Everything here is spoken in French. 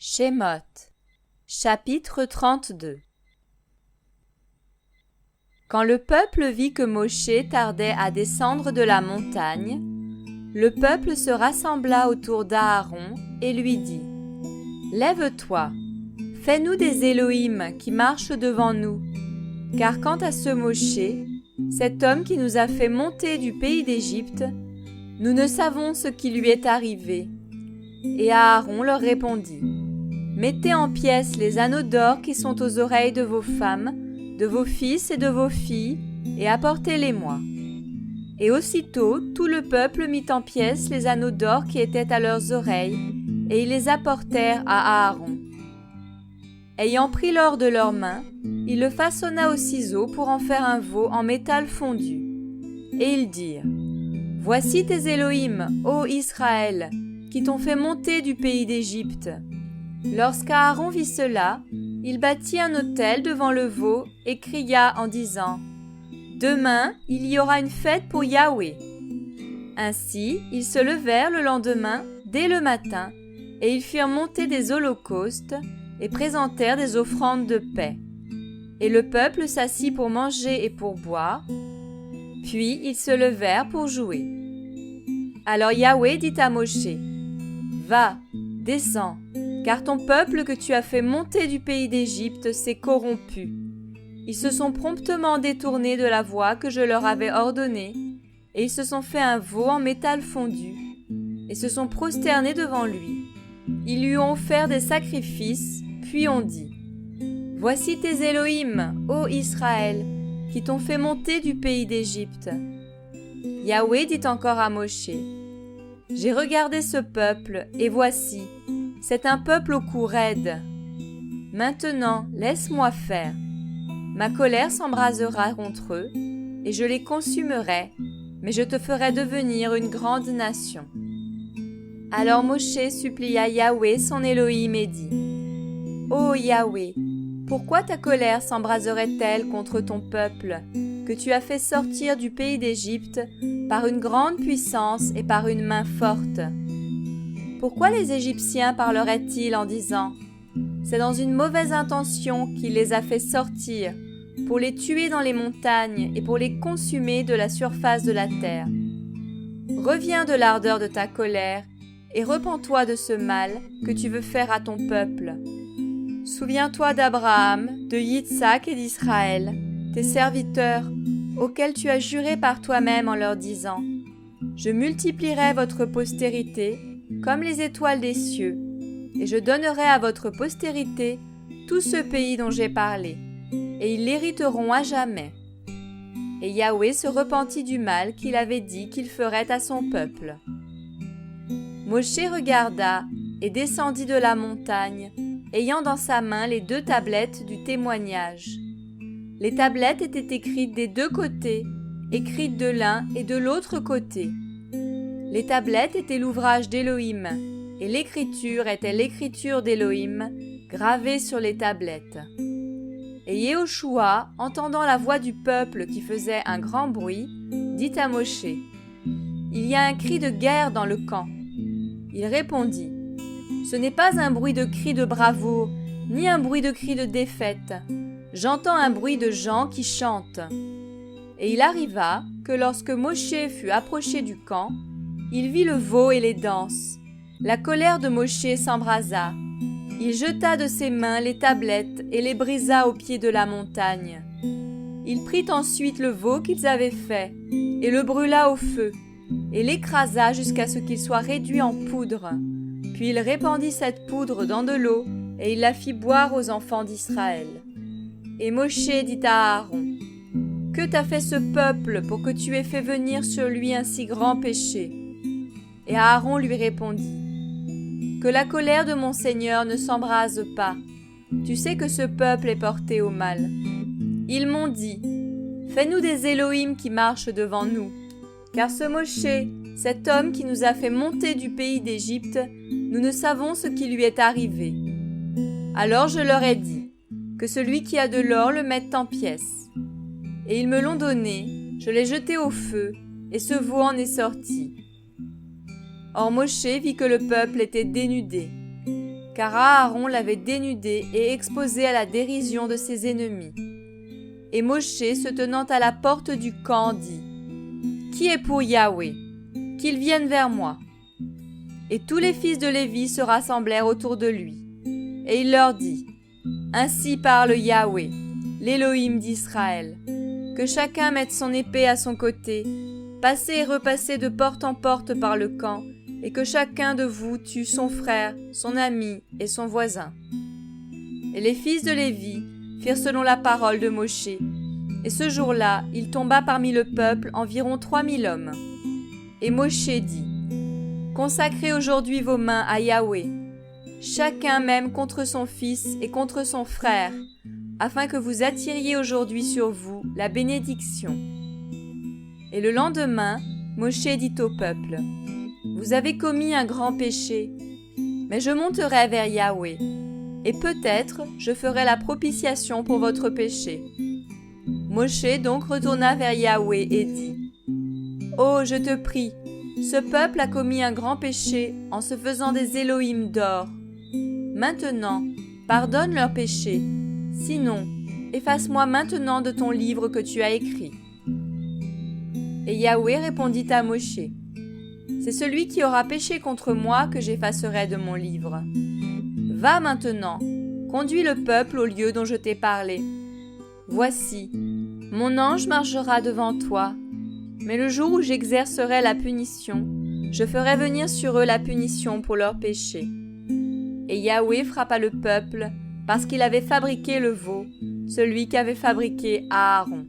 Shemot, chapitre 32. Quand le peuple vit que Moshe tardait à descendre de la montagne, le peuple se rassembla autour d'Aaron et lui dit : « Lève-toi, fais-nous des Élohim qui marchent devant nous, car quant à ce Moshe, cet homme qui nous a fait monter du pays d'Égypte, nous ne savons ce qui lui est arrivé. » Et Aaron leur répondit : « Mettez en pièces les anneaux d'or qui sont aux oreilles de vos femmes, de vos fils et de vos filles, et apportez-les-moi. » Et aussitôt tout le peuple mit en pièces les anneaux d'or qui étaient à leurs oreilles, et ils les apportèrent à Aaron. Ayant pris l'or de leurs mains, il le façonna au ciseau pour en faire un veau en métal fondu. Et ils dirent : « Voici tes Élohim, ô Israël, qui t'ont fait monter du pays d'Égypte. » Lorsqu'Aaron vit cela, il bâtit un autel devant le veau et cria en disant : « Demain, il y aura une fête pour Yahweh. » Ainsi, ils se levèrent le lendemain, dès le matin, et ils firent monter des holocaustes et présentèrent des offrandes de paix. Et le peuple s'assit pour manger et pour boire, puis ils se levèrent pour jouer. Alors Yahweh dit à Moshe : « Va, descends, car ton peuple que tu as fait monter du pays d'Égypte s'est corrompu. Ils se sont promptement détournés de la voie que je leur avais ordonnée, et ils se sont fait un veau en métal fondu, et se sont prosternés devant lui. Ils lui ont offert des sacrifices, puis ont dit : « Voici tes Élohim, ô Israël, qui t'ont fait monter du pays d'Égypte. » Yahweh dit encore à Moshe : « J'ai regardé ce peuple, et voici, c'est un peuple au cou raide. Maintenant, laisse-moi faire. Ma colère s'embrasera contre eux, et je les consumerai, mais je te ferai devenir une grande nation. » Alors Moshe supplia Yahweh son Élohim et dit : « Ô Yahweh, pourquoi ta colère s'embraserait-elle contre ton peuple, que tu as fait sortir du pays d'Égypte par une grande puissance et par une main forte ? Pourquoi les Égyptiens parleraient-ils en disant : c'est dans une mauvaise intention qu'il les a fait sortir, pour les tuer dans les montagnes et pour les consumer de la surface de la terre ? Reviens de l'ardeur de ta colère et repens-toi de ce mal que tu veux faire à ton peuple. Souviens-toi d'Abraham, de Yitzhak et d'Israël, tes serviteurs, auxquels tu as juré par toi-même en leur disant : je multiplierai votre postérité comme les étoiles des cieux, et je donnerai à votre postérité tout ce pays dont j'ai parlé, et ils l'hériteront à jamais. » Et Yahweh se repentit du mal qu'il avait dit qu'il ferait à son peuple. Moshe regarda et descendit de la montagne, ayant dans sa main les 2 tablettes du témoignage. Les tablettes étaient écrites des 2 côtés, écrites de l'un et de l'autre côté. Les tablettes étaient l'ouvrage d'Élohim, et l'écriture était l'écriture d'Élohim, gravée sur les tablettes. Et Yehoshua, entendant la voix du peuple qui faisait un grand bruit, dit à Moshe : « Il y a un cri de guerre dans le camp. » Il répondit : « Ce n'est pas un bruit de cri de bravoure, ni un bruit de cri de défaite. J'entends un bruit de gens qui chantent. » Et il arriva que lorsque Moshe fut approché du camp, il vit le veau et les danses. La colère de Moshe s'embrasa. Il jeta de ses mains les tablettes et les brisa au pied de la montagne. Il prit ensuite le veau qu'ils avaient fait et le brûla au feu et l'écrasa jusqu'à ce qu'il soit réduit en poudre. Puis il répandit cette poudre dans de l'eau et il la fit boire aux enfants d'Israël. Et Moshe dit à Aaron : « Que t'a fait ce peuple pour que tu aies fait venir sur lui un si grand péché ? » Et Aaron lui répondit : « Que la colère de mon Seigneur ne s'embrase pas. Tu sais que ce peuple est porté au mal. Ils m'ont dit : fais-nous des Élohim qui marchent devant nous. Car ce Moshe, cet homme qui nous a fait monter du pays d'Égypte, nous ne savons ce qui lui est arrivé. Alors je leur ai dit : que celui qui a de l'or le mette en pièces. Et ils me l'ont donné, je l'ai jeté au feu, et ce veau en est sorti. » Or Moshe vit que le peuple était dénudé. car Aaron l'avait dénudé et exposé à la dérision de ses ennemis. Et Moshe, se tenant à la porte du camp, dit « Qui est pour Yahweh? Qu'il vienne vers moi. » Et tous les fils de Lévi se rassemblèrent autour de lui. Et il leur dit « Ainsi parle Yahweh, l'Élohim d'Israël. Que chacun mette son épée à son côté, passez et repassez de porte en porte par le camp, et que chacun de vous tue son frère, son ami et son voisin. » Et les fils de Lévi firent selon la parole de Moshe. Et ce jour-là, il tomba parmi le peuple environ 3000 hommes. Et Moshe dit « Consacrez aujourd'hui vos mains à Yahweh, chacun même contre son fils et contre son frère, afin que vous attiriez aujourd'hui sur vous la bénédiction. » Et le lendemain, Moshe dit au peuple « Vous avez commis un grand péché, mais je monterai vers Yahweh, et peut-être je ferai la propitiation pour votre péché. » Moshe donc retourna vers Yahweh et dit « Oh, je te prie, ce peuple a commis un grand péché en se faisant des Élohim d'or. Maintenant, pardonne leurs péchés, sinon, efface-moi maintenant de ton livre que tu as écrit. » Et Yahweh répondit à Moshe « C'est celui qui aura péché contre moi que j'effacerai de mon livre. Va maintenant, conduis le peuple au lieu dont je t'ai parlé. Voici, mon ange marchera devant toi, mais le jour où j'exercerai la punition, je ferai venir sur eux la punition pour leurs péchés. » Et Yahweh frappa le peuple parce qu'il avait fabriqué le veau, celui qu'avait fabriqué Aaron.